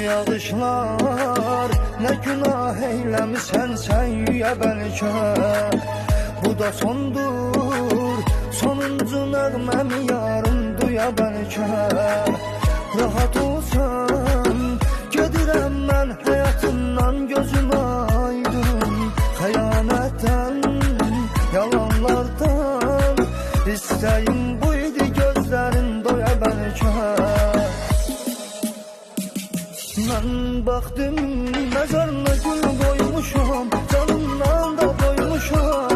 yağışlar ne günah eylemişsen sen yüye belki. Bu da sondur, sonuncu nəğməmi yarın duya belki. Rahat olsan, gedirəm mən həyatından gözüm aydın. Xəyanətdən, yalanlardan, istəyim buydu gözlərin doya belki. Mən baxdım, məzarına gül qoymuşam, canımdan da qoymuşam.